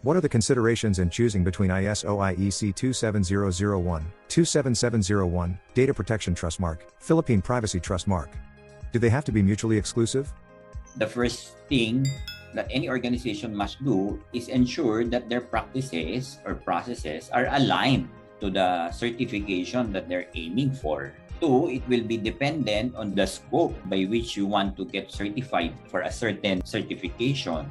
What are the considerations in choosing between ISO IEC 27001, 27701, Data Protection Trustmark, Philippine Privacy Trustmark? Do they have to be mutually exclusive? The first thing that any organization must do is ensure that their practices or processes are aligned to the certification that they're aiming for. Two, it will be dependent on the scope by which you want to get certified for a certain certification.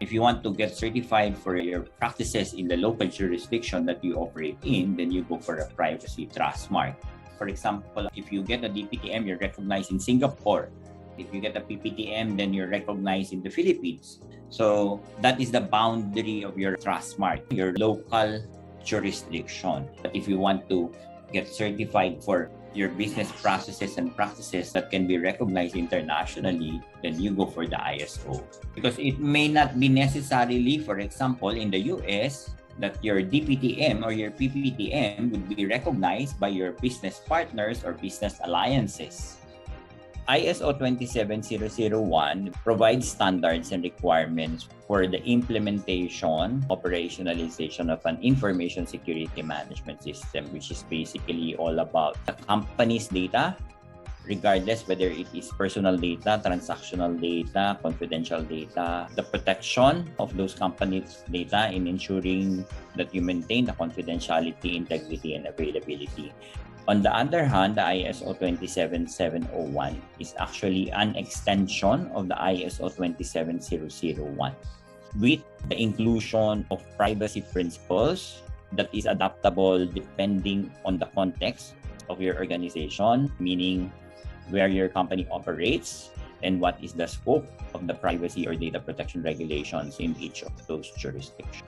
If you want to get certified for your practices in the local jurisdiction that you operate in, then you go for a privacy trust mark. For example, if you get a DPTM, you're recognized in Singapore. If you get a PPTM, then you're recognized in the Philippines. So that is the boundary of your trust mark, your local jurisdiction. But if you want to get certified for your business processes and practices that can be recognized internationally, then you go for the ISO. Because it may not be necessarily, for example, in the US, that your DPTM or your PPTM would be recognized by your business partners or business alliances. ISO 27001 provides standards and requirements for the implementation, operationalization of an information security management system, which is basically all about the company's data, regardless whether it is personal data, transactional data, confidential data, the protection of those companies' data in ensuring that you maintain the confidentiality, integrity, and availability. On the other hand, the ISO 27701 is actually an extension of the ISO 27001 with the inclusion of privacy principles that is adaptable depending on the context of your organization, meaning where your company operates and what is the scope of the privacy or data protection regulations in each of those jurisdictions.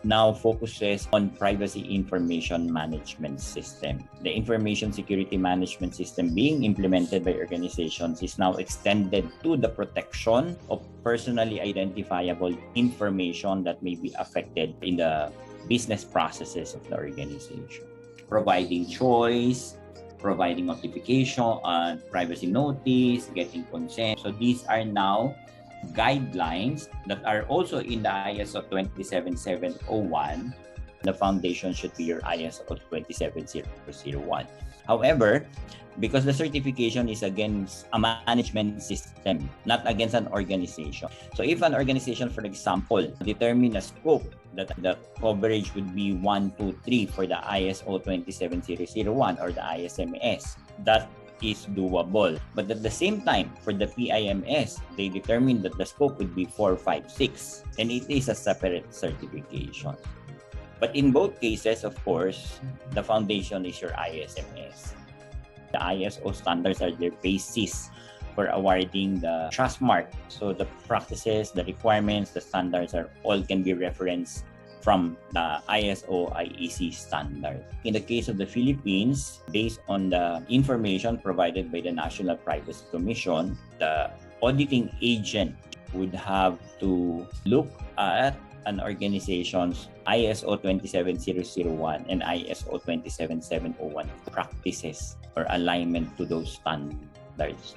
Now focuses on privacy information management system. The information security management system being implemented by organizations is now extended to the protection of personally identifiable information that may be affected in the business processes of the organization. Providing choice, providing notification, privacy notice, getting consent. So these are now guidelines that are also in the ISO 27701. The foundation should be your ISO 27001. However, because the certification is against a management system, not against an organization. So if an organization, for example, determine a scope that the coverage would be 1, 2, 3 for the ISO 27001 or the ISMS, that is doable. But at the same time, for the PIMS, they determined that the scope would be 4, 5, 6, and it is a separate certification. But in both cases, of course, the foundation is your ISMS. The ISO standards are their basis for awarding the Trustmark. So the practices, the requirements, the standards are all can be referenced from the ISO IEC standard. In the case of the Philippines, based on the information provided by the National Privacy Commission, the auditing agent would have to look at an organization's ISO 27001 and ISO 27701 practices or alignment to those standards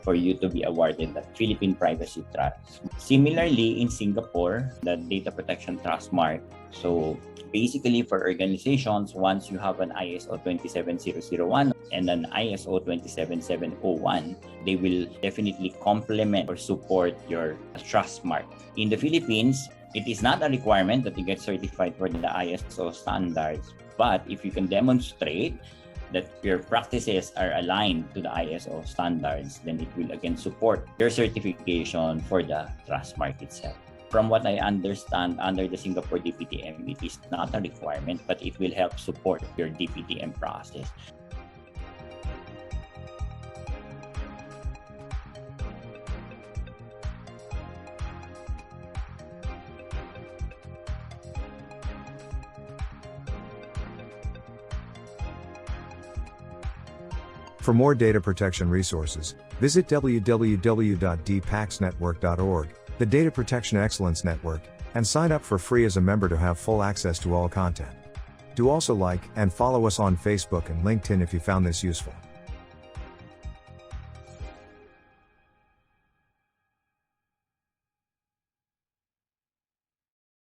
for you to be awarded the Philippine Privacy Trust. Similarly, in Singapore, the Data Protection Trustmark. So basically for organizations, once you have an ISO 27001 and an ISO 27701, they will definitely complement or support your Trustmark. In the Philippines, it is not a requirement that you get certified for the ISO standards, but if you can demonstrate that your practices are aligned to the ISO standards, then it will again support your certification for the Trustmark itself. From what I understand, under the Singapore DPTM, it is not a requirement, but it will help support your DPTM process. For more data protection resources, visit www.dpacsnetwork.org, the Data Protection Excellence Network, and sign up for free as a member to have full access to all content. Do also like and follow us on Facebook and LinkedIn if you found this useful.